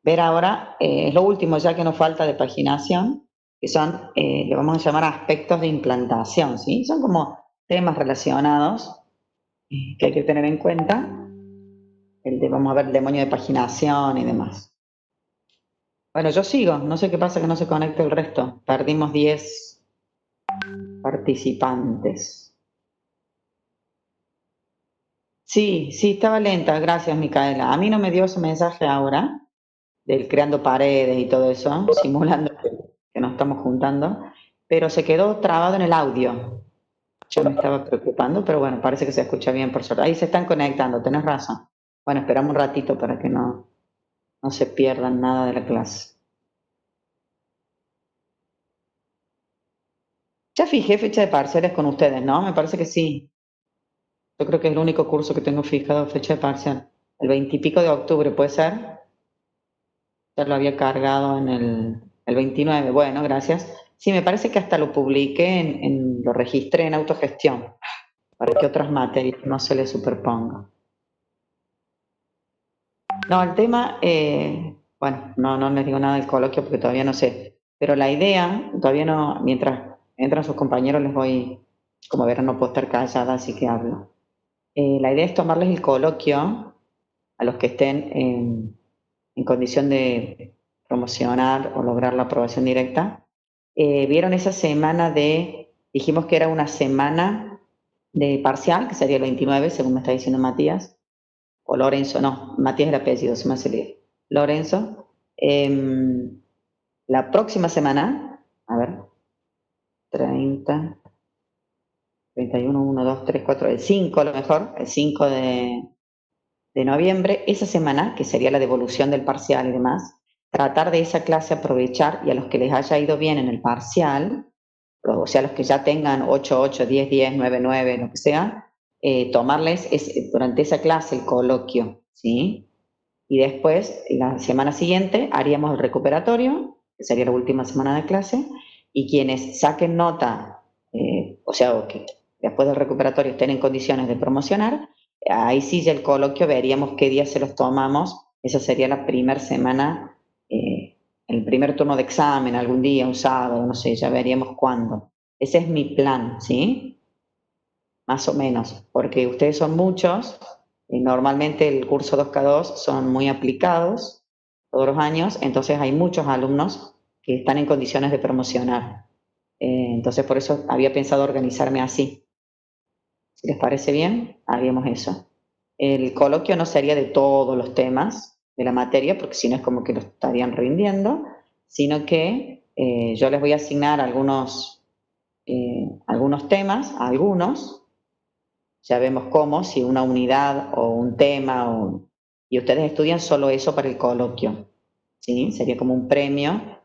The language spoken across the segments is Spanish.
ver ahora, es lo último ya que nos falta de paginación, que son, le vamos a llamar aspectos de implantación, ¿sí? Son como temas relacionados que hay que tener en cuenta, vamos a ver el demonio de paginación y demás. Bueno, yo sigo, no sé qué pasa que no se conecta el resto, perdimos 10 participantes. Sí, sí, estaba lenta, gracias Micaela. A mí no me dio ese mensaje ahora, del creando paredes y todo eso, simulando que nos estamos juntando, pero se quedó trabado en el audio. Yo me estaba preocupando, pero bueno, parece que se escucha bien por suerte. Ahí se están conectando, tenés razón. Bueno, esperamos un ratito para que no se pierdan nada de la clase. Ya fijé fecha de parciales con ustedes, ¿no? Me parece que sí. Yo creo que es el único curso que tengo fijado fecha de parcial. El 20 y pico de octubre, ¿puede ser? Ya lo había cargado en el 29. Bueno, gracias. Sí, me parece que hasta lo publiqué, lo registré en autogestión, para que otras materias no se le superpongan. No, el tema, bueno, no les digo nada del coloquio porque todavía no sé, pero la idea, todavía no, mientras entran sus compañeros les voy, como verán, no puedo estar callada, así que hablo. La idea es tomarles el coloquio a los que estén en condición de promocionar o lograr la aprobación directa. Vieron esa semana dijimos que era una semana de parcial, que sería el 29, según me está diciendo Matías, o Lorenzo, no, Matías es el apellido, se me hace lío. Lorenzo. La próxima semana, a ver, 30, 31, 1, 2, 3, 4, el 5 a lo mejor, el 5 de noviembre, esa semana, que sería la devolución del parcial y demás, tratar de esa clase aprovechar y a los que les haya ido bien en el parcial, o sea, los que ya tengan 8, 8, 10, 10, 9, 9, lo que sea, tomarles durante esa clase el coloquio, ¿sí? Y después, la semana siguiente, haríamos el recuperatorio, que sería la última semana de clase, y quienes saquen nota, o sea, o que después del recuperatorio estén en condiciones de promocionar, ahí sí ya el coloquio veríamos qué día se los tomamos, esa sería la primera semana, el primer turno de examen, algún día, un sábado, no sé, ya veríamos cuándo. Ese es mi plan, ¿sí? Más o menos, porque ustedes son muchos, y normalmente el curso 2K2 son muy aplicados todos los años, entonces hay muchos alumnos que están en condiciones de promocionar. Entonces por eso había pensado organizarme así. Si les parece bien, haríamos eso. El coloquio no sería de todos los temas de la materia, porque si no es como que lo estarían rindiendo, sino que yo les voy a asignar algunos temas, algunos, ya vemos cómo, si una unidad o un tema, y ustedes estudian solo eso para el coloquio, ¿sí? Sería como un premio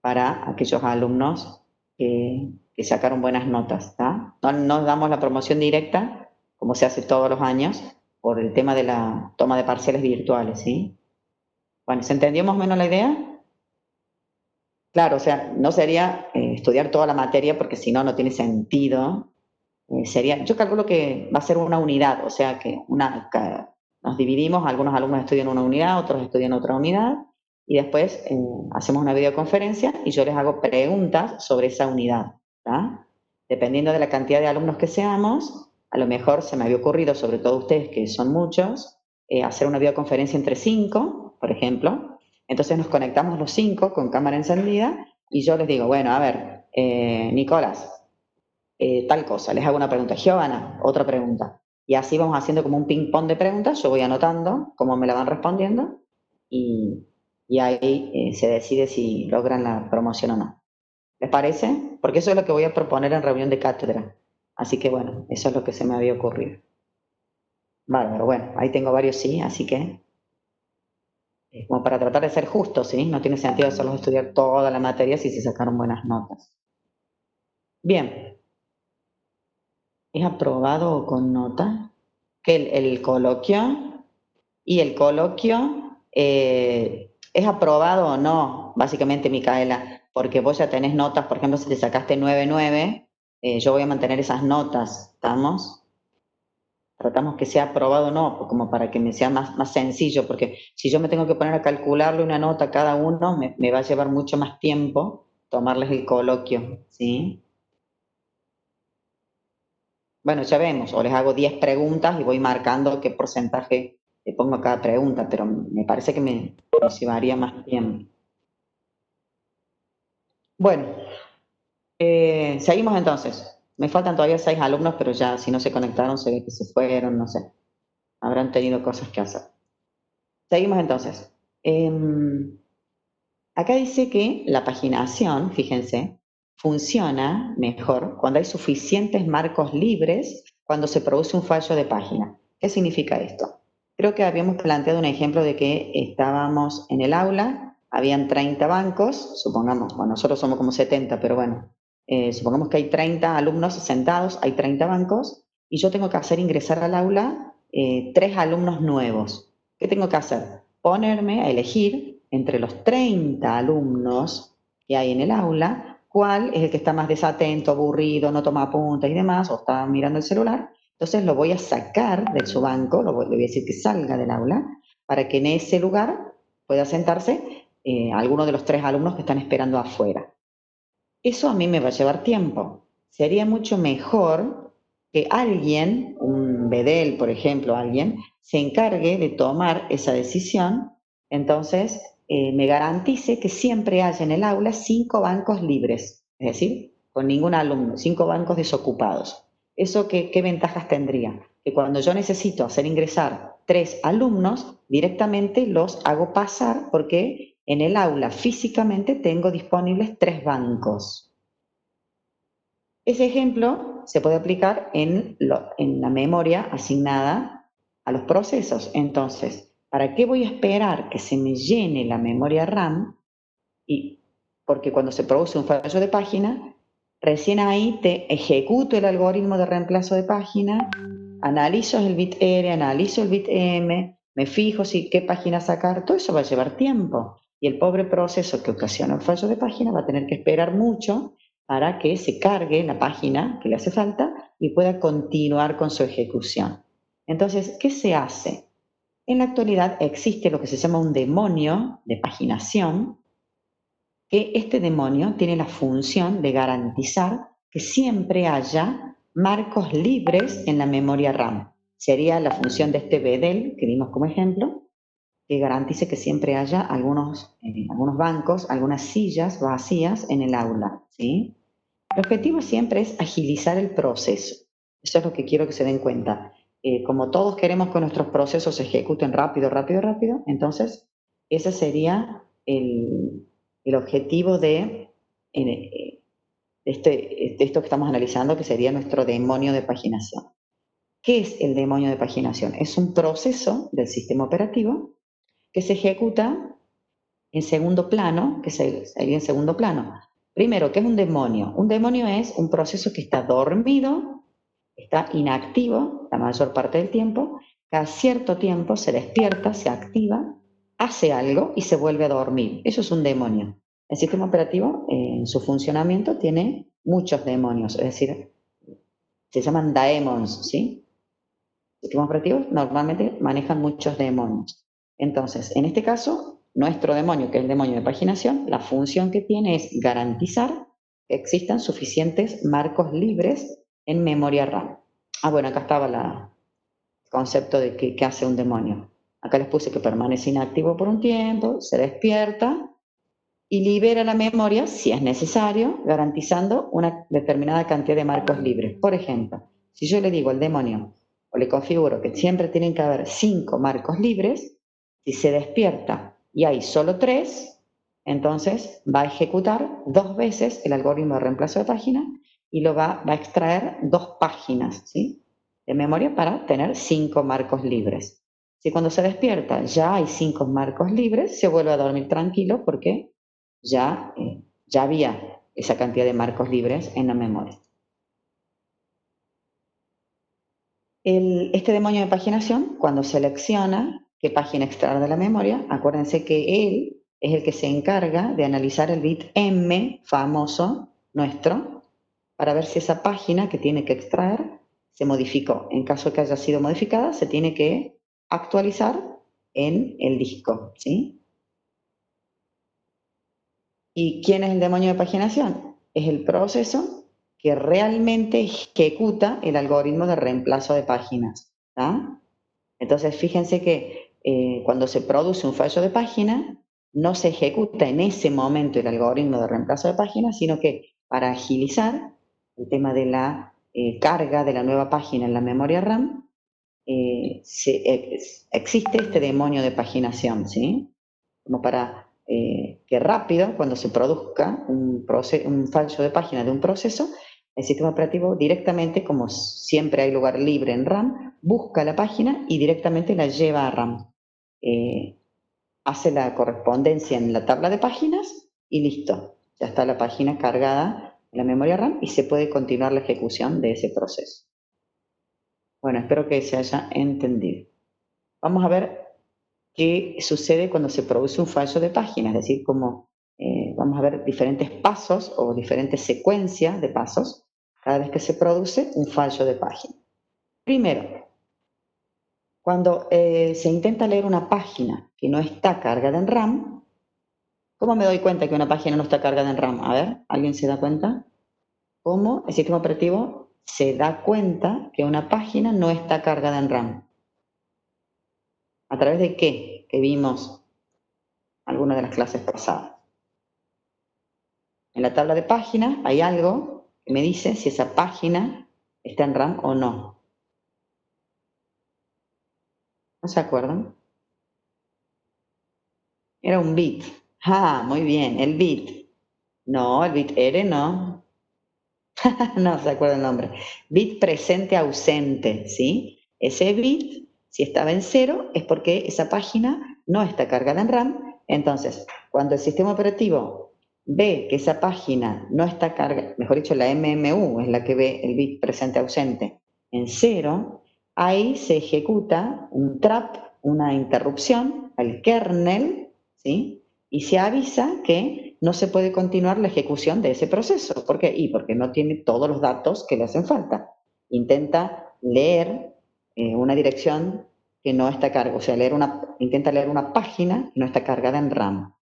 para aquellos alumnos que sacaron buenas notas, ¿tá? No nos damos la promoción directa, como se hace todos los años, por el tema de la toma de parciales virtuales, ¿sí? Bueno, ¿se entendió más o menos la idea? Claro, o sea, no sería estudiar toda la materia porque si no, no tiene sentido. Yo calculo que va a ser una unidad, o sea que nos dividimos, algunos alumnos estudian una unidad, otros estudian otra unidad, y después hacemos una videoconferencia y yo les hago preguntas sobre esa unidad, ¿tá? Dependiendo de la cantidad de alumnos que seamos, a lo mejor se me había ocurrido, sobre todo ustedes que son muchos, hacer una videoconferencia entre 5, por ejemplo. Entonces nos conectamos los 5 con cámara encendida y yo les digo, bueno, a ver, Nicolás, tal cosa, les hago una pregunta, Giovanna, otra pregunta. Y así vamos haciendo como un ping-pong de preguntas, yo voy anotando cómo me la van respondiendo y, y ahí se decide si logran la promoción o no. ¿Les parece? Porque eso es lo que voy a proponer en reunión de cátedra. Así que bueno, eso es lo que se me había ocurrido. Bárbaro, bueno, ahí tengo varios sí, así que como para tratar de ser justo, ¿sí? No tiene sentido solo estudiar toda la materia si se sacaron buenas notas. Bien, ¿es aprobado con nota? Que el coloquio y el coloquio es aprobado o no, básicamente, Micaela, porque vos ya tenés notas, por ejemplo, si te sacaste 9,9, yo voy a mantener esas notas, ¿estamos? tratamos que sea aprobado o no, como para que me sea más sencillo, porque si yo me tengo que poner a calcularle una nota a cada uno, me va a llevar mucho más tiempo tomarles el coloquio, ¿sí? Bueno, ya vemos, o les hago 10 preguntas y voy marcando qué porcentaje le pongo a cada pregunta, pero me parece que me llevaría más tiempo. Bueno, seguimos entonces. Me faltan todavía 6 alumnos, pero ya si no se conectaron se ve que se fueron, no sé. Habrán tenido cosas que hacer. Seguimos entonces. Acá dice que la paginación, fíjense, funciona mejor cuando hay suficientes marcos libres cuando se produce un fallo de página. ¿Qué significa esto? Creo que habíamos planteado un ejemplo de que estábamos en el aula, habían 30 bancos, supongamos, bueno, nosotros somos como 70, pero bueno, supongamos que hay 30 alumnos sentados, hay 30 bancos, y yo tengo que hacer ingresar al aula 3 alumnos nuevos. ¿Qué tengo que hacer? Ponerme a elegir entre los 30 alumnos que hay en el aula, cuál es el que está más desatento, aburrido, no toma apuntes y demás, o está mirando el celular. Entonces lo voy a sacar de su banco, le voy a decir que salga del aula, para que en ese lugar pueda sentarse alguno de los 3 alumnos que están esperando afuera. Eso a mí me va a llevar tiempo. Sería mucho mejor que alguien, un bedel, por ejemplo, alguien, se encargue de tomar esa decisión, entonces me garantice que siempre haya en el aula 5 bancos libres, es decir, con ningún alumno, 5 bancos desocupados. ¿Eso qué ventajas tendría? Que cuando yo necesito hacer ingresar 3 alumnos, directamente los hago pasar porque en el aula físicamente tengo disponibles 3 bancos. Ese ejemplo se puede aplicar en la memoria asignada a los procesos. Entonces, ¿para qué voy a esperar que se me llene la memoria RAM? Porque cuando se produce un fallo de página, recién ahí te ejecuto el algoritmo de reemplazo de página, analizo el bit R, analizo el bit M, me fijo si qué página sacar, todo eso va a llevar tiempo. Y el pobre proceso que ocasiona el fallo de página va a tener que esperar mucho para que se cargue la página que le hace falta y pueda continuar con su ejecución. Entonces, ¿qué se hace? En la actualidad existe lo que se llama un demonio de paginación, que este demonio tiene la función de garantizar que siempre haya marcos libres en la memoria RAM. Sería la función de este bedel que dimos como ejemplo, que garantice que siempre haya algunos bancos, algunas sillas vacías en el aula, ¿sí? El objetivo siempre es agilizar el proceso. Eso es lo que quiero que se den cuenta. Como todos queremos que nuestros procesos se ejecuten rápido, rápido, rápido, entonces ese sería el objetivo de esto que estamos analizando, que sería nuestro demonio de paginación. ¿Qué es el demonio de paginación? Es un proceso del sistema operativo que se ejecuta en segundo plano, que sería en segundo plano. Primero, ¿qué es un demonio? Un demonio es un proceso que está dormido, está inactivo la mayor parte del tiempo, cada cierto tiempo se despierta, se activa, hace algo y se vuelve a dormir. Eso es un demonio. El sistema operativo, en su funcionamiento, tiene muchos demonios, es decir, se llaman daemons, ¿sí? Sistemas operativos normalmente manejan muchos demonios. Entonces, en este caso, nuestro demonio, que es el demonio de paginación, la función que tiene es garantizar que existan suficientes marcos libres en memoria RAM. Ah, bueno, acá estaba el concepto de qué hace un demonio. Acá les puse que permanece inactivo por un tiempo, se despierta y libera la memoria si es necesario, garantizando una determinada cantidad de marcos libres. Por ejemplo, si yo le digo al demonio o le configuro que siempre tienen que haber 5 marcos libres, si se despierta y hay solo 3, entonces va a ejecutar 2 veces el algoritmo de reemplazo de página y va a extraer 2 páginas, ¿sí?, de memoria para tener 5 marcos libres. Si cuando se despierta ya hay 5 marcos libres, se vuelve a dormir tranquilo porque ya, ya había esa cantidad de marcos libres en la memoria. Este demonio de paginación, cuando selecciona qué página extraer de la memoria, acuérdense que él es el que se encarga de analizar el bit M famoso nuestro para ver si esa página que tiene que extraer se modificó. En caso que haya sido modificada, se tiene que actualizar en el disco, ¿sí? ¿Y quién es el demonio de paginación? Es el proceso que realmente ejecuta el algoritmo de reemplazo de páginas, ¿tá? Entonces, fíjense que cuando se produce un fallo de página, no se ejecuta en ese momento el algoritmo de reemplazo de página, sino que para agilizar el tema de la carga de la nueva página en la memoria RAM, existe este demonio de paginación, ¿sí? Como para que rápido, cuando se produzca un fallo de página de un proceso, el sistema operativo directamente, como siempre hay lugar libre en RAM, busca la página y directamente la lleva a RAM. Hace la correspondencia en la tabla de páginas y listo. Ya está la página cargada en la memoria RAM y se puede continuar la ejecución de ese proceso. Bueno, espero que se haya entendido. Vamos a ver qué sucede cuando se produce un fallo de página, es decir, cómo vamos a ver diferentes pasos o diferentes secuencias de pasos cada vez que se produce un fallo de página. Primero, cuando se intenta leer una página que no está cargada en RAM, ¿cómo me doy cuenta que una página no está cargada en RAM? A ver, ¿alguien se da cuenta? ¿Cómo el sistema operativo se da cuenta que una página no está cargada en RAM? ¿A través de qué? Que vimos alguna de las clases pasadas. En la tabla de páginas hay algo que me dice si esa página está en RAM o no. ¿No se acuerdan? Era un bit. Ah, muy bien, el bit. No, el bit R no. No se acuerda el nombre. Bit presente ausente, ¿sí? Ese bit, si estaba en 0, es porque esa página no está cargada en RAM. Entonces, cuando el sistema operativo ve que esa página no está cargada, mejor dicho, la MMU es la que ve el bit presente ausente en 0, ahí se ejecuta un trap, una interrupción al kernel, ¿sí? Y se avisa que no se puede continuar la ejecución de ese proceso. ¿Por qué? Y porque no tiene todos los datos que le hacen falta. Intenta leer una dirección que no está cargada, o sea, intenta leer una página que no está cargada en RAM.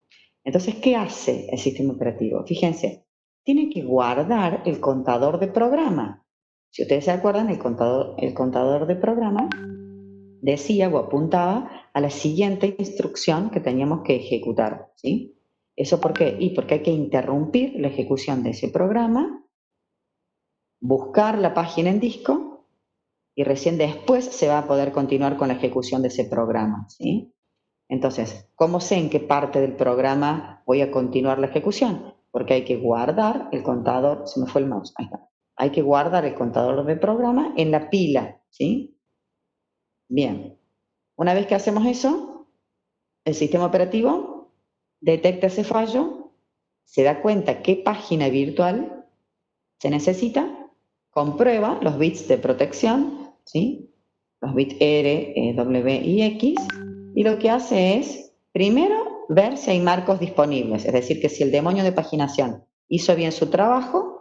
Entonces, ¿qué hace el sistema operativo? Fíjense, tiene que guardar el contador de programa. Si ustedes se acuerdan, el contador de programa decía o apuntaba a la siguiente instrucción que teníamos que ejecutar, ¿sí? ¿Eso por qué? Y porque hay que interrumpir la ejecución de ese programa, buscar la página en disco y recién después se va a poder continuar con la ejecución de ese programa, ¿sí? Entonces, ¿cómo sé en qué parte del programa voy a continuar la ejecución? Porque hay que guardar el contador, se me fue el mouse, ahí está. Hay que guardar el contador de programa en la pila, ¿sí? Bien. Una vez que hacemos eso, el sistema operativo detecta ese fallo, se da cuenta qué página virtual se necesita, comprueba los bits de protección, ¿sí? Los bits R, W y X, y lo que hace es, primero, ver si hay marcos disponibles, es decir, que si el demonio de paginación hizo bien su trabajo,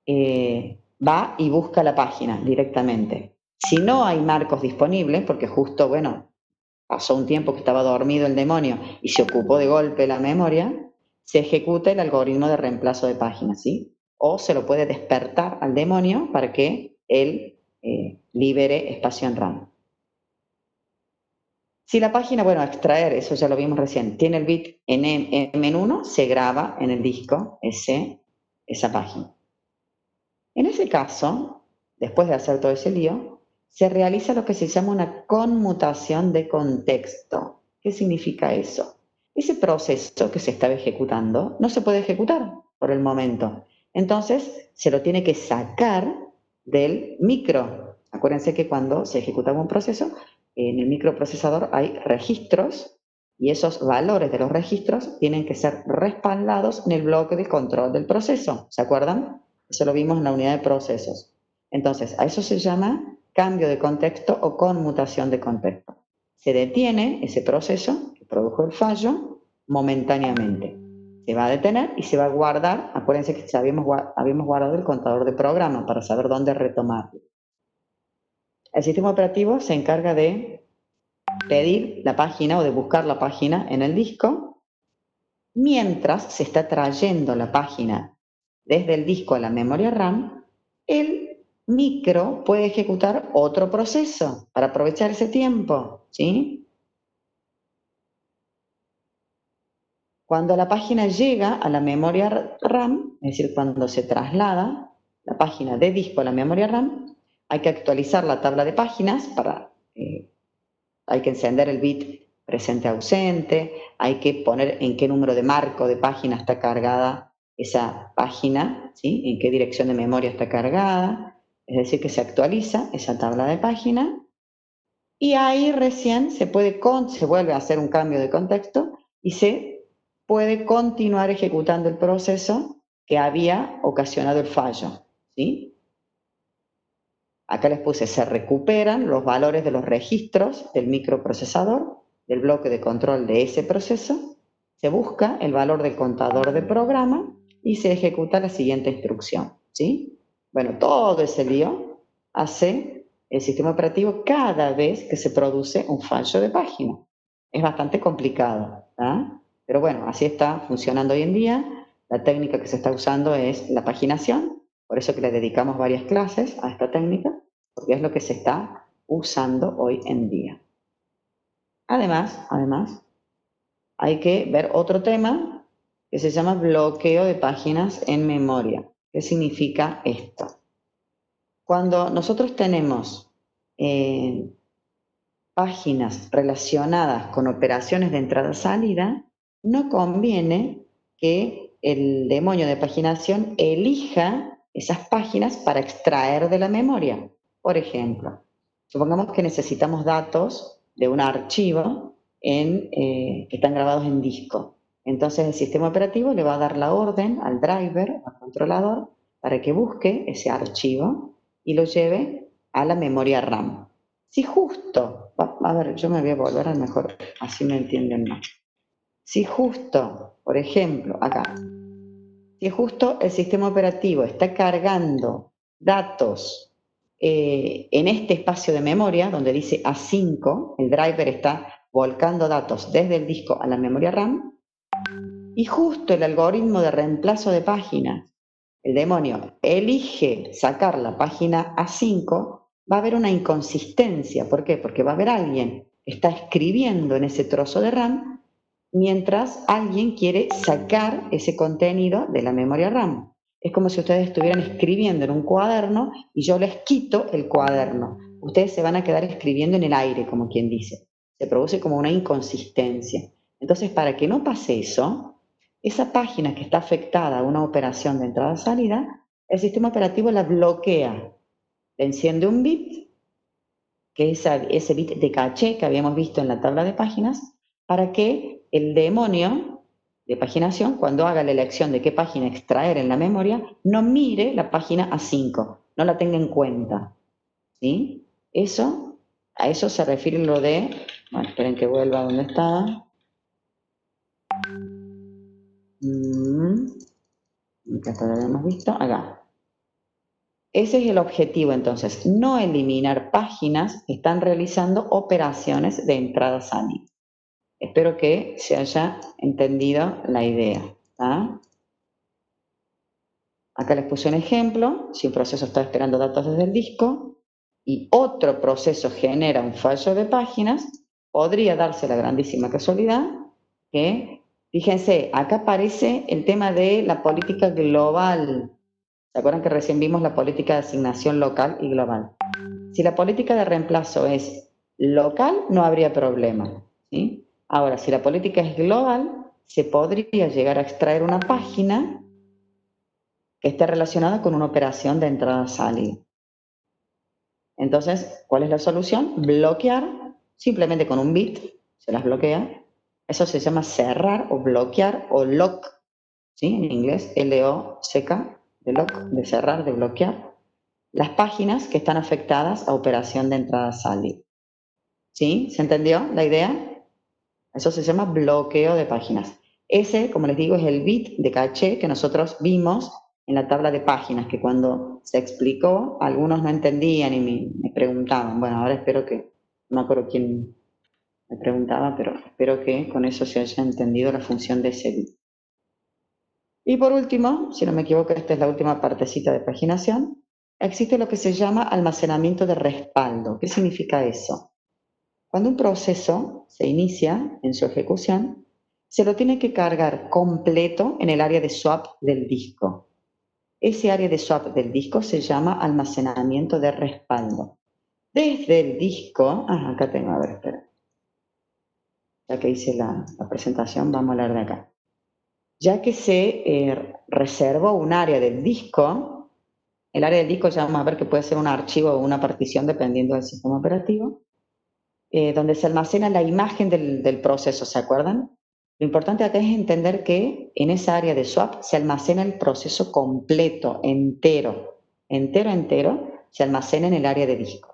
va y busca la página directamente. Si no hay marcos disponibles, porque justo, bueno, pasó un tiempo que estaba dormido el demonio y se ocupó de golpe la memoria, se ejecuta el algoritmo de reemplazo de páginas, ¿sí? O se lo puede despertar al demonio para que él libere espacio en RAM. Si la página, bueno, a extraer, eso ya lo vimos recién, tiene el bit en M1, se graba en el disco esa página. En ese caso, después de hacer todo ese lío, se realiza lo que se llama una conmutación de contexto. ¿Qué significa eso? Ese proceso que se estaba ejecutando no se puede ejecutar por el momento. Entonces, se lo tiene que sacar del micro. Acuérdense que cuando se ejecutaba un proceso, en el microprocesador hay registros y esos valores de los registros tienen que ser respaldados en el bloque de control del proceso. ¿Se acuerdan? Eso lo vimos en la unidad de procesos. Entonces, a eso se llama cambio de contexto o conmutación de contexto. Se detiene ese proceso que produjo el fallo momentáneamente. se va a detener y se va a guardar. Acuérdense que habíamos guardado el contador de programa para saber dónde retomarlo. El sistema operativo se encarga de pedir la página o de buscar la página en el disco, mientras se está trayendo la página desde el disco a la memoria RAM, el micro puede ejecutar otro proceso para aprovechar ese tiempo, ¿sí? Cuando la página llega a la memoria RAM, es decir, cuando se traslada la página de disco a la memoria RAM, hay que actualizar la tabla de páginas hay que encender el bit presente-ausente, hay que poner en qué número de marco de página está cargada esa página, ¿sí? En qué dirección de memoria está cargada, es decir, que se actualiza esa tabla de página y ahí recién se vuelve a hacer un cambio de contexto y se puede continuar ejecutando el proceso que había ocasionado el fallo, ¿sí? Acá les puse, se recuperan los valores de los registros del microprocesador, del bloque de control de ese proceso, se busca el valor del contador de programa y se ejecuta la siguiente instrucción, ¿sí? Bueno, todo ese lío hace el sistema operativo cada vez que se produce un fallo de página. Es bastante complicado, ¿ah? Pero bueno, así está funcionando hoy en día. La técnica que se está usando es la paginación, por eso que le dedicamos varias clases a esta técnica, porque es lo que se está usando hoy en día. Además, hay que ver otro tema que se llama bloqueo de páginas en memoria. ¿Qué significa esto? Cuando nosotros tenemos páginas relacionadas con operaciones de entrada-salida, no conviene que el demonio de paginación elija esas páginas para extraer de la memoria. Por ejemplo, supongamos que necesitamos datos de un archivo que están grabados en disco. Entonces el sistema operativo le va a dar la orden al driver, al controlador, para que busque ese archivo y lo lleve a la memoria RAM. Si justo, a ver, yo me voy a volver al mejor, así me entienden más. Si justo, por ejemplo, acá, si justo el sistema operativo está cargando datos en este espacio de memoria, donde dice A5, el driver está volcando datos desde el disco a la memoria RAM, y justo el algoritmo de reemplazo de páginas, el demonio, elige sacar la página A5, va a haber una inconsistencia. ¿Por qué? Porque va a haber alguien que está escribiendo en ese trozo de RAM mientras alguien quiere sacar ese contenido de la memoria RAM. Es como si ustedes estuvieran escribiendo en un cuaderno y yo les quito el cuaderno. Ustedes se van a quedar escribiendo en el aire, como quien dice. Se produce como una inconsistencia. Entonces, para que no pase eso, esa página que está afectada a una operación de entrada-salida, el sistema operativo la bloquea. Le enciende un bit, que es ese bit de caché que habíamos visto en la tabla de páginas, para que el demonio de paginación, cuando haga la elección de qué página extraer en la memoria, no mire la página A5, no la tenga en cuenta. ¿Sí? A eso se refiere lo de, bueno, esperen que vuelva a donde estaba. Acá lo habíamos visto, acá. Ese es el objetivo entonces, no eliminar páginas que están realizando operaciones de entrada-salida. Espero que se haya entendido la idea. ¿Ah? Acá les puse un ejemplo, si un proceso está esperando datos desde el disco y otro proceso genera un fallo de páginas, podría darse la grandísima casualidad que, fíjense, acá aparece el tema de la política global. ¿Se acuerdan que recién vimos la política de asignación local y global? Si la política de reemplazo es local, no habría problema, ¿sí? Ahora, si la política es global, se podría llegar a extraer una página que esté relacionada con una operación de entrada-salida. Entonces, ¿cuál es la solución? Bloquear, simplemente con un bit se las bloquea. Eso se llama cerrar o bloquear o lock, ¿sí? En inglés, L-O-C-K, de lock, de cerrar, de bloquear. Las páginas que están afectadas a operación de entrada-salida. ¿Sí? ¿Se entendió la idea? Eso se llama bloqueo de páginas. Ese, como les digo, es el bit de caché que nosotros vimos en la tabla de páginas, que cuando se explicó, algunos no entendían y me preguntaban. Bueno, ahora espero que, no me acuerdo quién me preguntaba, pero espero que con eso se haya entendido la función de ese bit. Y por último, si no me equivoco, esta es la última partecita de paginación, existe lo que se llama almacenamiento de respaldo. ¿Qué significa eso? Cuando un proceso se inicia en su ejecución, se lo tiene que cargar completo en el área de swap del disco. Ese área de swap del disco se llama almacenamiento de respaldo. Desde el disco, acá tengo, a ver, espera, ya que hice la presentación, vamos a hablar de acá. Ya que se reservó un área del disco, el área del disco ya vamos a ver que puede ser un archivo o una partición dependiendo del sistema operativo, donde se almacena la imagen del proceso, ¿se acuerdan? Lo importante acá es entender que en esa área de swap se almacena el proceso completo, entero, se almacena en el área de disco.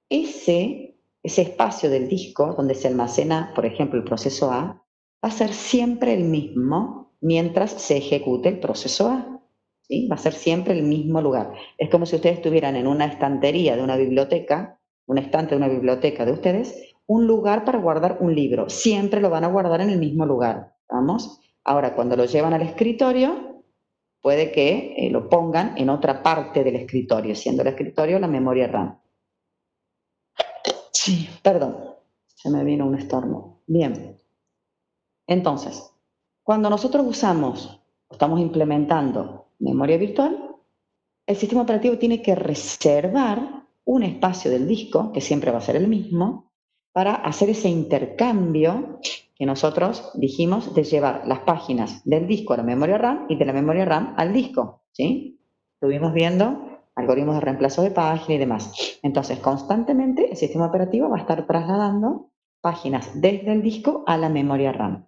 Ese espacio del disco donde se almacena, por ejemplo, el proceso A, va a ser siempre el mismo mientras se ejecute el proceso A. ¿Sí? Va a ser siempre el mismo lugar. Es como si ustedes tuvieran en una estantería de una biblioteca, un estante de una biblioteca de ustedes, un lugar para guardar un libro. Siempre lo van a guardar en el mismo lugar. ¿Vamos? Ahora, cuando lo llevan al escritorio, puede que lo pongan en otra parte del escritorio, siendo el escritorio la memoria RAM. Sí, perdón, se me vino un estornudo. Bien, entonces, cuando nosotros usamos o estamos implementando memoria virtual, el sistema operativo tiene que reservar un espacio del disco, que siempre va a ser el mismo, para hacer ese intercambio que nosotros dijimos de llevar las páginas del disco a la memoria RAM y de la memoria RAM al disco, ¿sí? Estuvimos viendo algoritmos de reemplazo de página y demás. Entonces, constantemente el sistema operativo va a estar trasladando páginas desde el disco a la memoria RAM.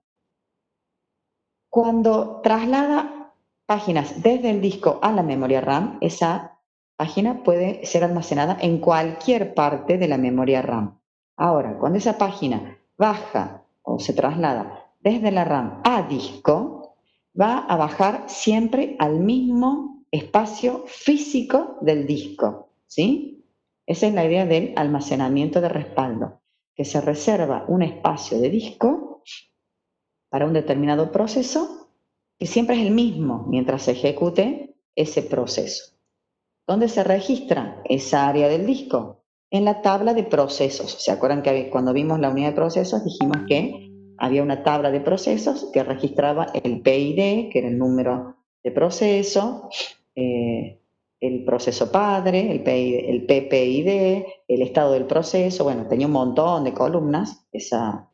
Cuando traslada páginas desde el disco a la memoria RAM, esa página puede ser almacenada en cualquier parte de la memoria RAM. Ahora, cuando esa página baja o se traslada desde la RAM a disco, va a bajar siempre al mismo espacio físico del disco, ¿sí? Esa es la idea del almacenamiento de respaldo, que se reserva un espacio de disco para un determinado proceso que siempre es el mismo mientras se ejecute ese proceso. ¿Dónde se registra esa área del disco? En la tabla de procesos. ¿Se acuerdan que cuando vimos la unidad de procesos dijimos que había una tabla de procesos que registraba el PID, que era el número de proceso, el proceso padre, el PPID, el estado del proceso, bueno, tenía un montón de columnas esa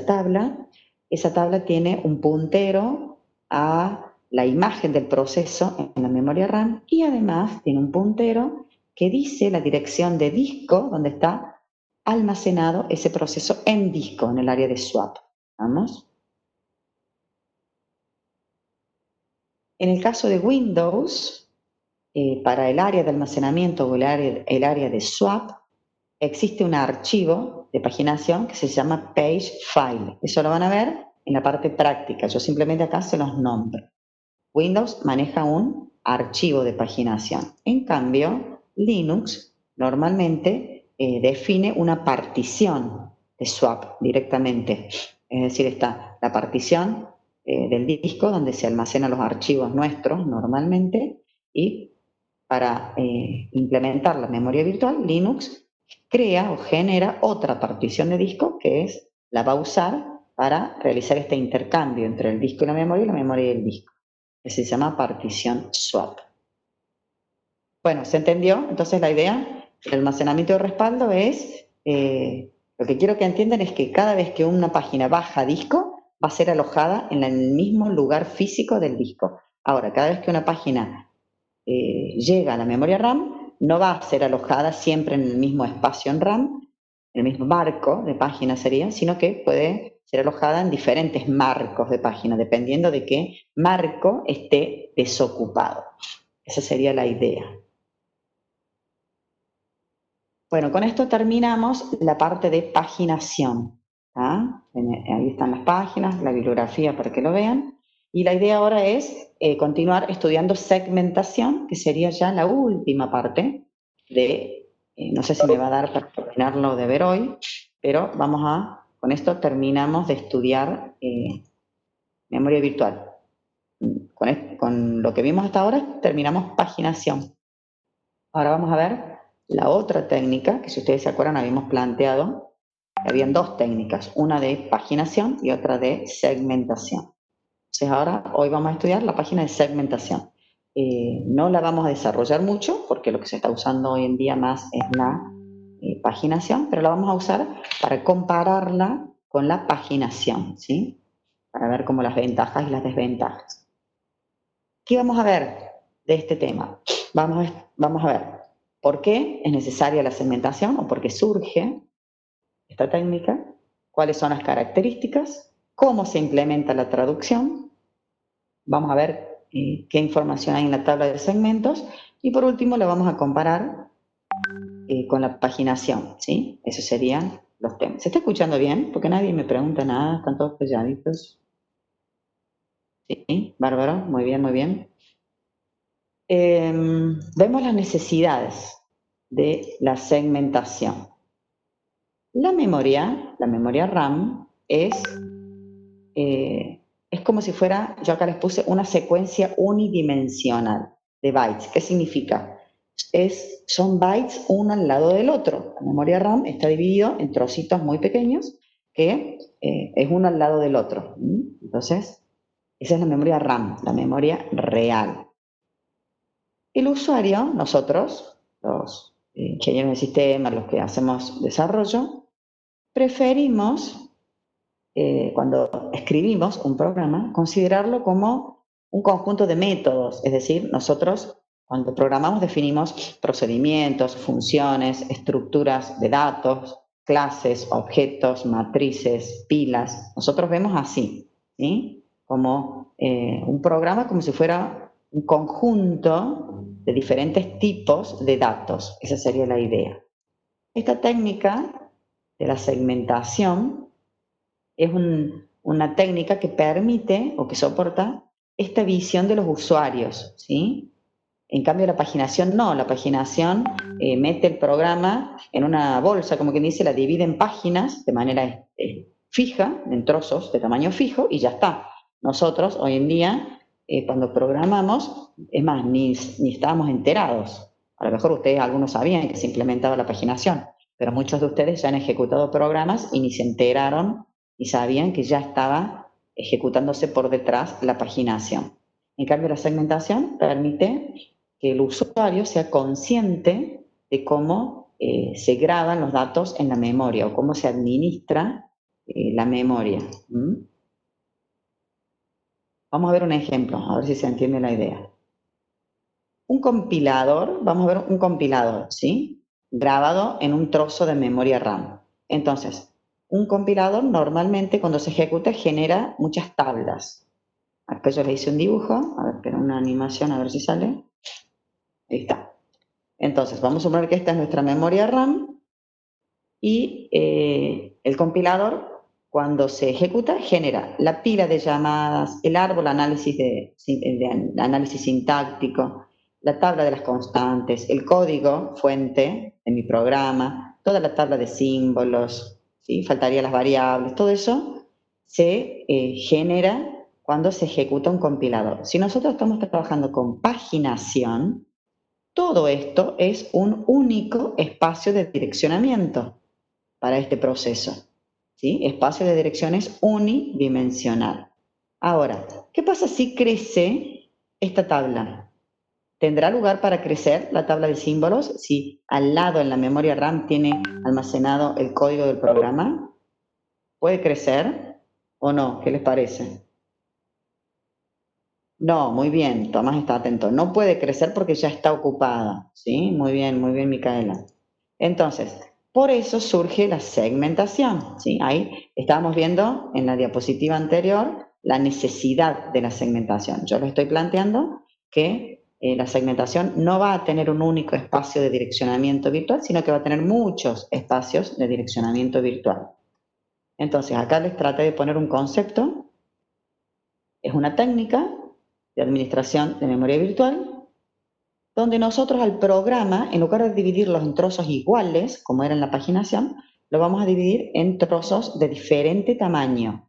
tabla. Esa tabla tiene un puntero a la imagen del proceso en la memoria RAM y además tiene un puntero que dice la dirección de disco donde está almacenado ese proceso en disco, en el área de swap. ¿Vamos? En el caso de Windows, para el área de almacenamiento o el área de swap, existe un archivo de paginación que se llama page file. Eso lo van a ver en la parte práctica. Yo simplemente acá se los nombro. Windows maneja un archivo de paginación. En cambio, Linux normalmente define una partición de swap directamente. Es decir, está la partición del disco donde se almacenan los archivos nuestros normalmente y para implementar la memoria virtual, Linux crea o genera otra partición de disco la va a usar para realizar este intercambio entre el disco y la memoria y el disco, que se llama partición swap. Bueno, ¿se entendió? Entonces la idea del almacenamiento de respaldo es, lo que quiero que entiendan es que cada vez que una página baja a disco, va a ser alojada en el mismo lugar físico del disco. Ahora, cada vez que una página llega a la memoria RAM, no va a ser alojada siempre en el mismo espacio en RAM, el mismo marco de página sería, sino que puede ser alojada en diferentes marcos de página, dependiendo de qué marco esté desocupado. Esa sería la idea. Bueno, con esto terminamos la parte de paginación. Ahí están las páginas, la bibliografía para que lo vean. Y la idea ahora es continuar estudiando segmentación, que sería ya la última parte de, no sé si me va a dar para terminarlo de ver hoy, pero con esto terminamos de estudiar memoria virtual. Con lo que vimos hasta ahora terminamos paginación. Ahora vamos a ver la otra técnica, que si ustedes se acuerdan habíamos planteado, habían dos técnicas, una de paginación y otra de segmentación. Entonces hoy vamos a estudiar la página de segmentación. No la vamos a desarrollar mucho, porque lo que se está usando hoy en día más es la paginación, pero la vamos a usar para compararla con la paginación, ¿sí? Para ver como las ventajas y las desventajas. ¿Qué vamos a ver de este tema? Vamos a ver por qué es necesaria la segmentación o por qué surge esta técnica, cuáles son las características, cómo se implementa la traducción, vamos a ver qué información hay en la tabla de segmentos y por último la vamos a comparar con la paginación, ¿sí? Esos serían los temas. ¿Se está escuchando bien? Porque nadie me pregunta nada, están todos calladitos. Sí, bárbaro, muy bien, muy bien. Vemos las necesidades de la segmentación. La memoria RAM, es como si fuera, yo acá les puse una secuencia unidimensional de bytes. ¿Qué significa? Son bytes uno al lado del otro. La memoria RAM está dividido en trocitos muy pequeños que es uno al lado del otro. Entonces, esa es la memoria RAM, la memoria real. El usuario, nosotros, los ingenieros de sistemas, los que hacemos desarrollo, preferimos, cuando escribimos un programa, considerarlo como un conjunto de métodos. Es decir, nosotros cuando programamos definimos procedimientos, funciones, estructuras de datos, clases, objetos, matrices, pilas. Nosotros vemos así, ¿sí? Como un programa como si fuera un conjunto de diferentes tipos de datos. Esa sería la idea. Esta técnica de la segmentación es una técnica que permite o que soporta esta visión de los usuarios, ¿sí? En cambio, la paginación no. La paginación mete el programa en una bolsa, como quien dice, la divide en páginas de manera fija, en trozos de tamaño fijo, y ya está. Nosotros, hoy en día, cuando programamos, es más, ni estábamos enterados. A lo mejor ustedes, algunos sabían que se implementaba la paginación, pero muchos de ustedes ya han ejecutado programas y ni se enteraron y sabían que ya estaba ejecutándose por detrás la paginación. En cambio, la segmentación permite que el usuario sea consciente de cómo se graban los datos en la memoria o cómo se administra la memoria. Vamos a ver un ejemplo, a ver si se entiende la idea. Un compilador, vamos a ver un compilador, ¿sí? Grabado en un trozo de memoria RAM. Entonces, un compilador normalmente cuando se ejecuta genera muchas tablas. Acá yo le hice un dibujo, a ver, pero una animación, a ver si sale. Ahí está. Entonces, vamos a suponer que esta es nuestra memoria RAM y el compilador, cuando se ejecuta, genera la pila de llamadas, el árbol análisis de análisis sintáctico, la tabla de las constantes, el código fuente de mi programa, toda la tabla de símbolos, ¿sí? Faltaría las variables, todo eso se genera cuando se ejecuta un compilador. Si nosotros estamos trabajando con paginación, todo esto es un único espacio de direccionamiento para este proceso, ¿sí? Espacio de direcciones unidimensional. Ahora, ¿qué pasa si crece esta tabla? ¿Tendrá lugar para crecer la tabla de símbolos si al lado en la memoria RAM tiene almacenado el código del programa? ¿Puede crecer o no? ¿Qué les parece? No, muy bien, Tomás está atento. No puede crecer porque ya está ocupada, ¿sí? Muy bien, Micaela. Entonces, por eso surge la segmentación, ¿sí? Ahí estábamos viendo en la diapositiva anterior la necesidad de la segmentación. Yo lo estoy planteando que la segmentación no va a tener un único espacio de direccionamiento virtual, sino que va a tener muchos espacios de direccionamiento virtual. Entonces, acá les traté de poner un concepto. Es una técnica de administración de memoria virtual, donde nosotros al programa, en lugar de dividirlos en trozos iguales, como era en la paginación, lo vamos a dividir en trozos de diferente tamaño.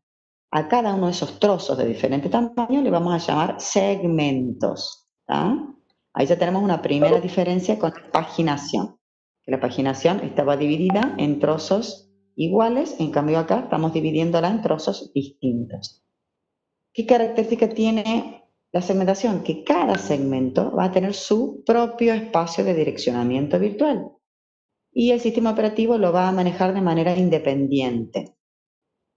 A cada uno de esos trozos de diferente tamaño le vamos a llamar segmentos. ¿Tá? Ahí ya tenemos una primera diferencia con la paginación. La paginación estaba dividida en trozos iguales, en cambio acá estamos dividiéndola en trozos distintos. ¿Qué característica tiene la segmentación? Que cada segmento va a tener su propio espacio de direccionamiento virtual y el sistema operativo lo va a manejar de manera independiente.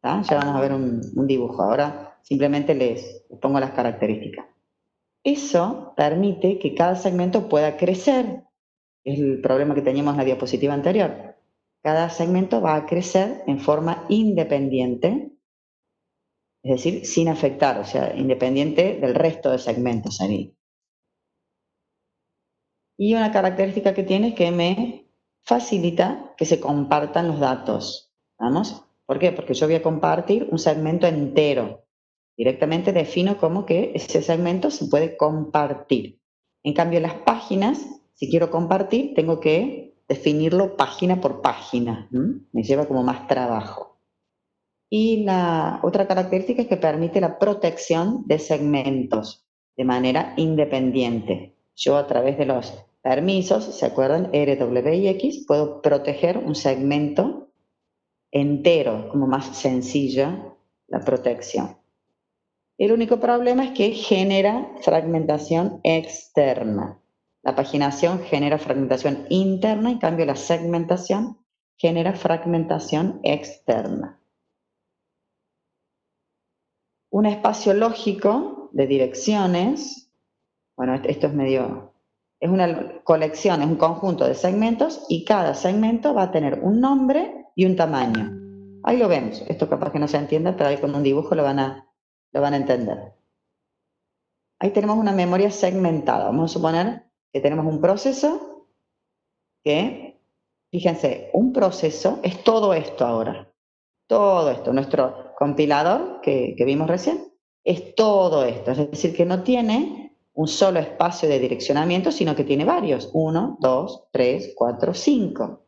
¿Tá? Ya vamos a ver un dibujo. Ahora simplemente les pongo las características. Eso permite que cada segmento pueda crecer. Es el problema que teníamos en la diapositiva anterior. Cada segmento va a crecer en forma independiente, es decir, sin afectar, o sea, independiente del resto de segmentos sería. Y una característica que tiene es que me facilita que se compartan los datos. ¿Vamos? ¿Por qué? Porque yo voy a compartir un segmento entero. Directamente defino como que ese segmento se puede compartir. En cambio, las páginas, si quiero compartir, tengo que definirlo página por página. Me lleva como más trabajo. Y la otra característica es que permite la protección de segmentos de manera independiente. Yo a través de los permisos, ¿se acuerdan? RW y X, puedo proteger un segmento entero, como más sencilla la protección. El único problema es que genera fragmentación externa. La paginación genera fragmentación interna, en cambio la segmentación genera fragmentación externa. Un espacio lógico de direcciones, bueno, esto es medio, es una colección, es un conjunto de segmentos y cada segmento va a tener un nombre y un tamaño. Ahí lo vemos, esto capaz que no se entienda, pero ahí con un dibujo lo van a entender. Ahí tenemos una memoria segmentada. Vamos a suponer que tenemos un proceso que, fíjense, un proceso es todo esto ahora. Todo esto. Nuestro compilador que vimos recién es todo esto. Es decir, que no tiene un solo espacio de direccionamiento, sino que tiene varios. 1, 2, 3, 4, 5.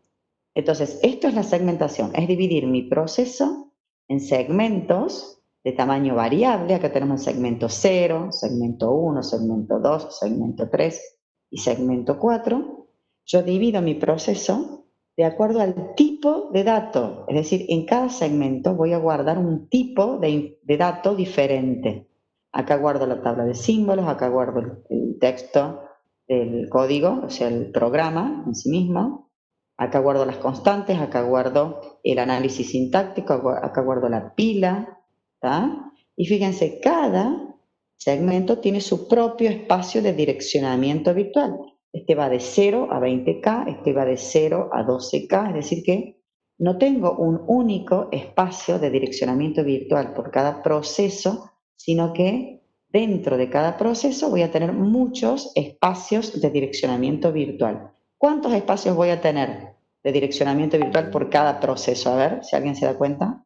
Entonces, esto es la segmentación. Es dividir mi proceso en segmentos de tamaño variable. Acá tenemos el segmento 0, segmento 1, segmento 2, segmento 3 y segmento 4. Yo divido mi proceso de acuerdo al tipo de dato. Es decir, en cada segmento voy a guardar un tipo de dato diferente. Acá guardo la tabla de símbolos, acá guardo el texto del código, o sea, el programa en sí mismo. Acá guardo las constantes, acá guardo el análisis sintáctico, acá guardo la pila, ¿tá? Y fíjense, cada segmento tiene su propio espacio de direccionamiento virtual. Este va de 0 a 20K, este va de 0 a 12K, es decir que no tengo un único espacio de direccionamiento virtual por cada proceso, sino que dentro de cada proceso voy a tener muchos espacios de direccionamiento virtual. ¿Cuántos espacios voy a tener de direccionamiento virtual por cada proceso? A ver si alguien se da cuenta.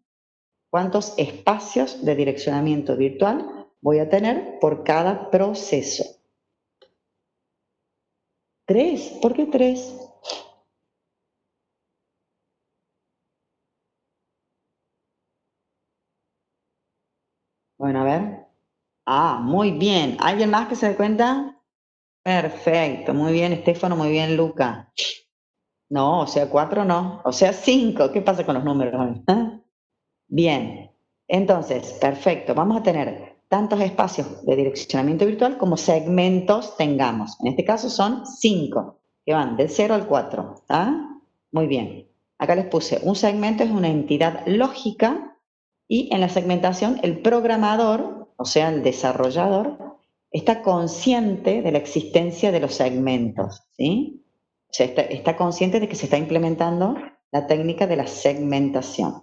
¿Cuántos espacios de direccionamiento virtual voy a tener por cada proceso? 3. ¿Por qué 3? Bueno, a ver. Ah, muy bien. ¿Alguien más que se dé cuenta? Perfecto. Muy bien, Estefano. Muy bien, Luca. No, o sea, 4 no. O sea, 5. ¿Qué pasa con los números? ¿Ah? Bien. Entonces, perfecto. Vamos a tener tantos espacios de direccionamiento virtual como segmentos tengamos. En este caso son 5, que van del 0 al 4. ¿Ah? Muy bien. Acá les puse, un segmento es una entidad lógica y en la segmentación el programador, o sea, el desarrollador, está consciente de la existencia de los segmentos, ¿sí? O sea, está consciente de que se está implementando la técnica de la segmentación.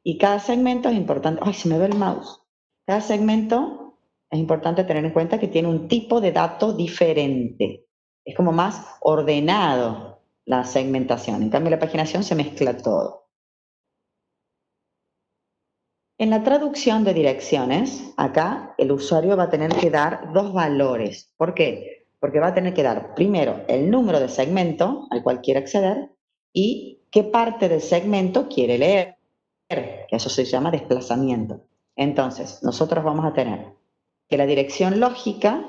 Y cada segmento es importante. ¡Ay, se me ve el mouse! Cada segmento es importante tener en cuenta que tiene un tipo de dato diferente. Es como más ordenado la segmentación. En cambio, la paginación se mezcla todo. En la traducción de direcciones, acá el usuario va a tener que dar dos valores. ¿Por qué? Porque va a tener que dar primero el número de segmento al cual quiere acceder y qué parte del segmento quiere leer, que eso se llama desplazamiento. Entonces, nosotros vamos a tener que la dirección lógica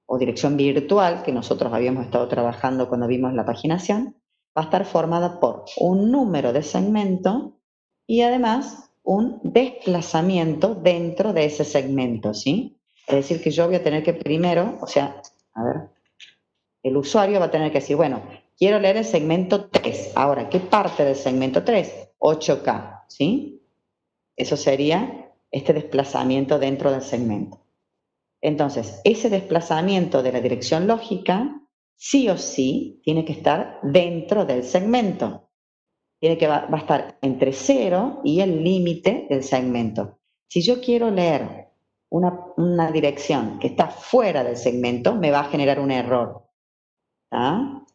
o dirección virtual, que nosotros habíamos estado trabajando cuando vimos la paginación, va a estar formada por un número de segmento y además un desplazamiento dentro de ese segmento, ¿sí? Es decir, que yo voy a tener que primero, o sea, a ver, el usuario va a tener que decir, bueno, quiero leer el segmento 3. Ahora, ¿qué parte del segmento 3? 8K, ¿sí? Eso sería este desplazamiento dentro del segmento. Entonces, ese desplazamiento de la dirección lógica, sí o sí, tiene que estar dentro del segmento. Va a estar entre 0 y el límite del segmento. Si yo quiero leer una dirección que está fuera del segmento, me va a generar un error. ¿Tá?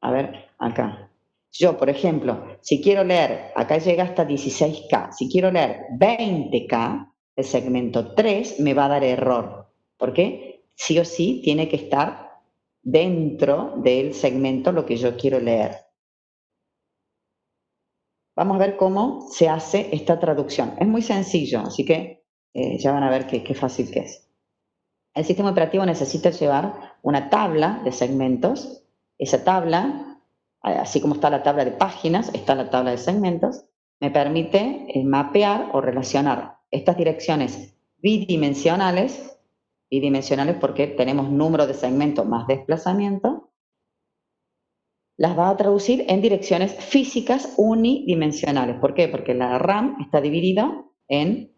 A ver, acá. Yo, por ejemplo, si quiero leer, acá llega hasta 16K, si quiero leer 20K, el segmento 3 me va a dar error. ¿Por qué? Sí o sí tiene que estar dentro del segmento lo que yo quiero leer. Vamos a ver cómo se hace esta traducción. Es muy sencillo, así que ya van a ver qué fácil que es. El sistema operativo necesita llevar una tabla de segmentos. Esa tabla, así como está la tabla de páginas, está la tabla de segmentos, me permite mapear o relacionar estas direcciones bidimensionales porque tenemos número de segmentos más desplazamiento, las va a traducir en direcciones físicas unidimensionales. ¿Por qué? Porque la RAM está dividida en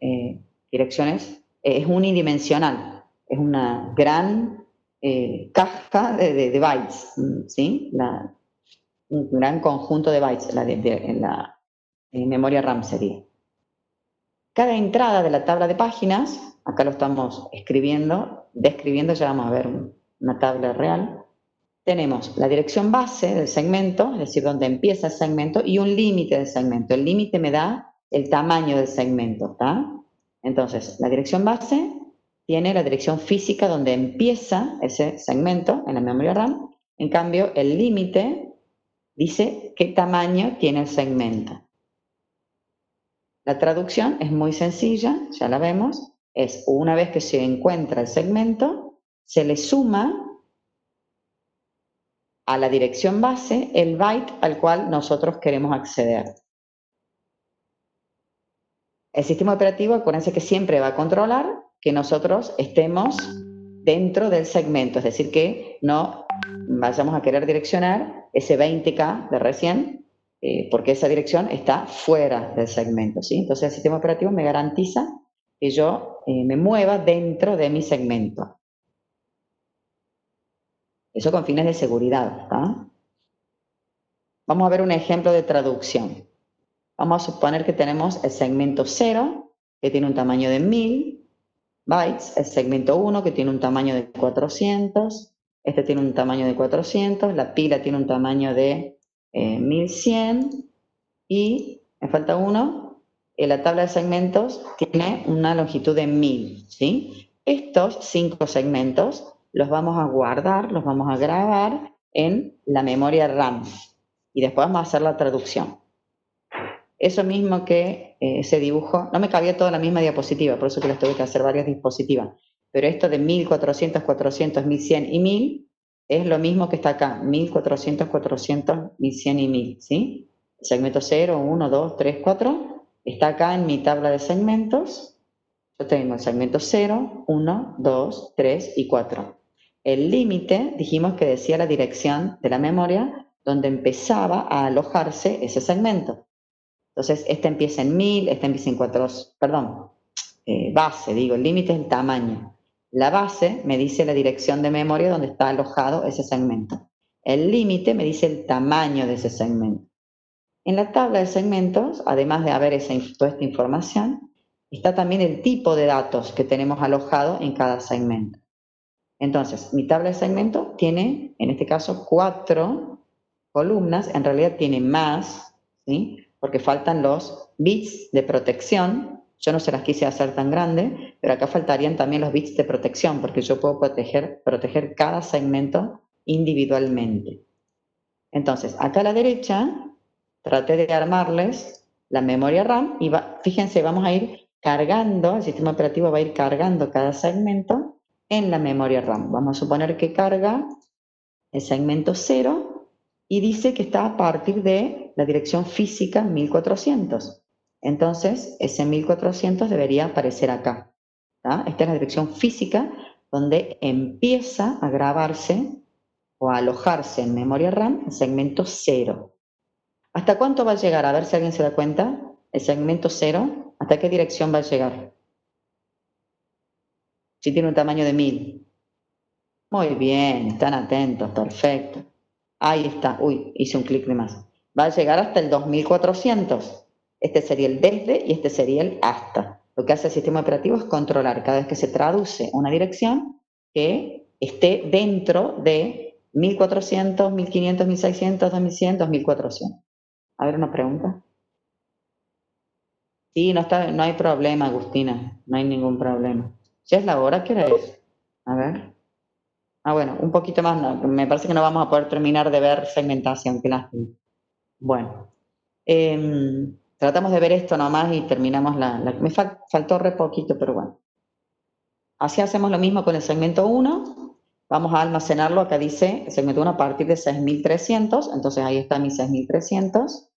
direcciones, es unidimensional, es una gran caja de bytes, ¿sí? Un gran conjunto de bytes en la memoria RAM sería. Cada entrada de la tabla de páginas, acá lo estamos describiendo, ya vamos a ver una tabla real. Tenemos la dirección base del segmento, es decir, donde empieza el segmento, y un límite del segmento. El límite me da el tamaño del segmento, ¿está? Entonces, la dirección base tiene la dirección física donde empieza ese segmento en la memoria RAM. En cambio, el límite dice qué tamaño tiene el segmento. La traducción es muy sencilla, ya la vemos. Es una vez que se encuentra el segmento, se le suma a la dirección base el byte al cual nosotros queremos acceder. El sistema operativo, acuérdense que siempre va a controlar que nosotros estemos dentro del segmento, es decir, que no vayamos a querer direccionar ese 20K de recién, porque esa dirección está fuera del segmento, ¿sí? Entonces el sistema operativo me garantiza que yo me mueva dentro de mi segmento. Eso con fines de seguridad, ¿tá? Vamos a ver un ejemplo de traducción. Vamos a suponer que tenemos el segmento 0, que tiene un tamaño de 1000 bytes, el segmento 1, que tiene un tamaño de 400, este tiene un tamaño de 400, la pila tiene un tamaño de 1100 y, me falta uno, la tabla de segmentos tiene una longitud de 1000, ¿sí? Estos 5 segmentos los vamos a guardar, los vamos a grabar en la memoria RAM y después vamos a hacer la traducción. Eso mismo que ese dibujo, no me cabía toda la misma diapositiva, por eso que les tuve que hacer varias diapositivas, pero esto de 1400, 400, 1100 y 1000 es lo mismo que está acá, 1400, 400, 1100 y 1000, ¿sí? El segmento 0, 1, 2, 3, 4 está acá en mi tabla de segmentos. Yo tengo el segmento 0, 1, 2, 3 y 4. El límite, dijimos que decía la dirección de la memoria donde empezaba a alojarse ese segmento. Entonces, este empieza en 1000, este empieza en 4, perdón, base, digo, el límite es el tamaño. La base me dice la dirección de memoria donde está alojado ese segmento. El límite me dice el tamaño de ese segmento. En la tabla de segmentos, además de haber toda esta información, está también el tipo de datos que tenemos alojado en cada segmento. Entonces, mi tabla de segmento tiene, en este caso, 4 columnas, en realidad tiene más, ¿sí? porque faltan los bits de protección. Yo no se las quise hacer tan grande, pero acá faltarían también los bits de protección, porque yo puedo proteger cada segmento individualmente. Entonces, acá a la derecha, traté de armarles la memoria RAM y fíjense, vamos a ir cargando, el sistema operativo va a ir cargando cada segmento en la memoria RAM. Vamos a suponer que carga el segmento 0 y dice que está a partir de la dirección física 1400. Entonces, ese 1400 debería aparecer acá. ¿Tá? Esta es la dirección física donde empieza a grabarse o a alojarse en memoria RAM el segmento 0. ¿Hasta cuánto va a llegar? A ver si alguien se da cuenta. El segmento 0, ¿hasta qué dirección va a llegar? Si tiene un tamaño de 1000. Muy bien, están atentos, perfecto. Ahí está, uy, hice un clic de más. Va a llegar hasta el 2400. Este sería el desde y este sería el hasta. Lo que hace el sistema operativo es controlar cada vez que se traduce una dirección que esté dentro de 1400, 1500, 1600, 2100, 2400. A ver, una pregunta. Sí, no hay problema, Agustina, no hay ningún problema. ¿Ya es la hora? ¿Qué hora es? A ver. Ah, bueno, un poquito más, no, me parece que no vamos a poder terminar de ver segmentación, qué lástima. Bueno, tratamos de ver esto nomás y terminamos me faltó re poquito, pero bueno. Así hacemos lo mismo con el segmento 1, vamos a almacenarlo, acá dice el segmento 1 a partir de 6300, entonces ahí está mi 6300.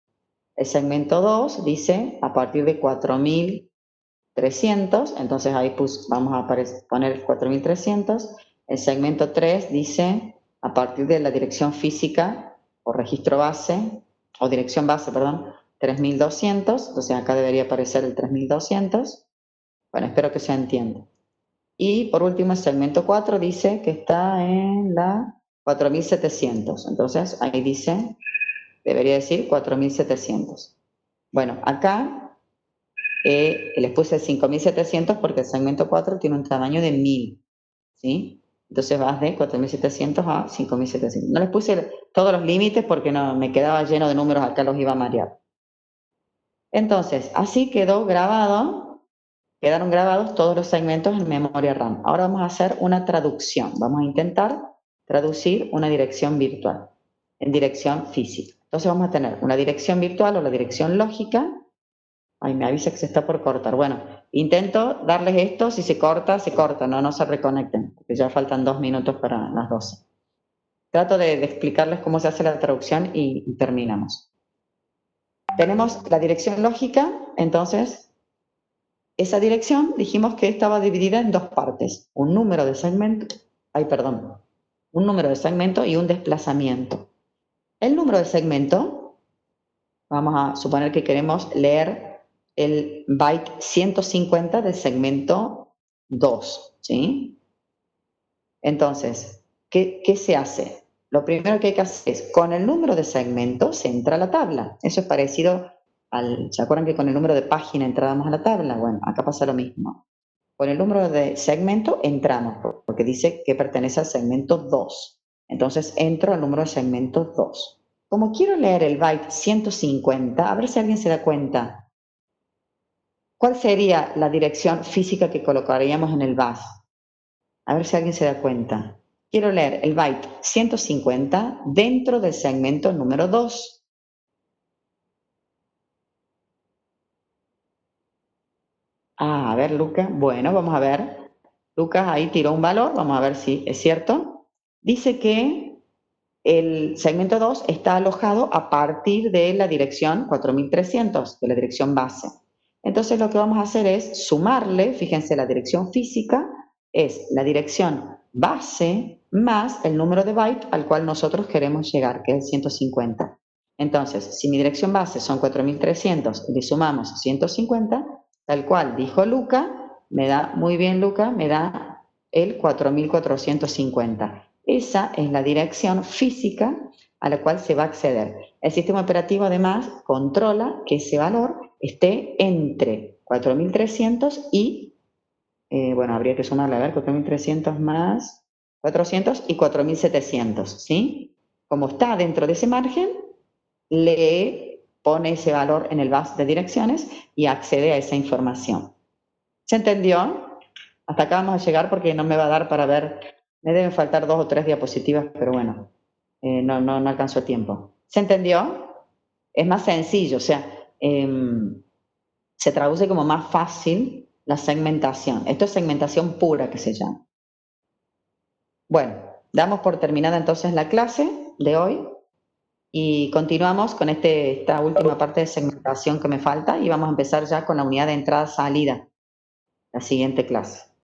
El segmento 2 dice a partir de 4300, entonces ahí vamos a poner 4300. El segmento 3 dice a partir de la dirección física o registro base, o dirección base, perdón, 3200, entonces acá debería aparecer el 3200. Bueno, espero que se entienda. Y por último el segmento 4 dice que está en la 4700, entonces ahí dice, debería decir 4700. Bueno, acá les puse 5700 porque el segmento 4 tiene un tamaño de 1000, ¿sí? Entonces vas de 4700 a 5700. No les puse todos los límites porque no, me quedaba lleno de números, acá los iba a marear. Entonces, así quedaron grabados todos los segmentos en memoria RAM. Ahora vamos a hacer una traducción. Vamos a intentar traducir una dirección virtual en dirección física. Entonces vamos a tener una dirección virtual o la dirección lógica. Ay, me avisa que se está por cortar. Bueno, intento darles esto, si se corta, no se reconecten, porque ya faltan 2 minutos para las 12. Trato de explicarles cómo se hace la traducción y terminamos. Tenemos la dirección lógica, entonces, esa dirección dijimos que estaba dividida en dos partes, un número de segmento y un desplazamiento. El número de segmento, vamos a suponer que queremos leer el byte 150 del segmento 2, ¿sí? Entonces, ¿qué se hace? Lo primero que hay que hacer es, con el número de segmento se entra a la tabla. Eso es parecido ¿se acuerdan que con el número de página entrábamos a la tabla? Bueno, acá pasa lo mismo. Con el número de segmento entramos, porque dice que pertenece al segmento 2. Entonces entro al número de segmento 2. Como quiero leer el byte 150, a ver si alguien se da cuenta, ¿cuál sería la dirección física que colocaríamos en el bus? A ver si alguien se da cuenta. Quiero leer el byte 150 dentro del segmento número 2. Ah, a ver, Lucas. Bueno, vamos a ver. Lucas ahí tiró un valor, vamos a ver si es cierto. Dice que el segmento 2 está alojado a partir de la dirección 4300, de la dirección base. Entonces lo que vamos a hacer es sumarle, fíjense, la dirección física es la dirección base más el número de byte al cual nosotros queremos llegar, que es 150. Entonces, si mi dirección base son 4300 y le sumamos 150, tal cual dijo Luca, me da, muy bien Luca, me da el 4450. Esa es la dirección física a la cual se va a acceder. El sistema operativo además controla que ese valor esté entre 4300 y, bueno, habría que sumarle, a ver, 4300 más 400 y 4700, ¿sí? Como está dentro de ese margen, lee pone ese valor en el bus de direcciones y accede a esa información. ¿Se entendió? Hasta acá vamos a llegar porque no me va a dar para ver, me deben faltar 2 o 3 diapositivas, pero bueno, no alcanzó el tiempo. ¿Se entendió? Es más sencillo, o sea, se traduce como más fácil la segmentación. Esto es segmentación pura que se llama. Bueno, damos por terminada entonces la clase de hoy y continuamos con esta última parte de segmentación que me falta y vamos a empezar ya con la unidad de entrada-salida, la siguiente clase.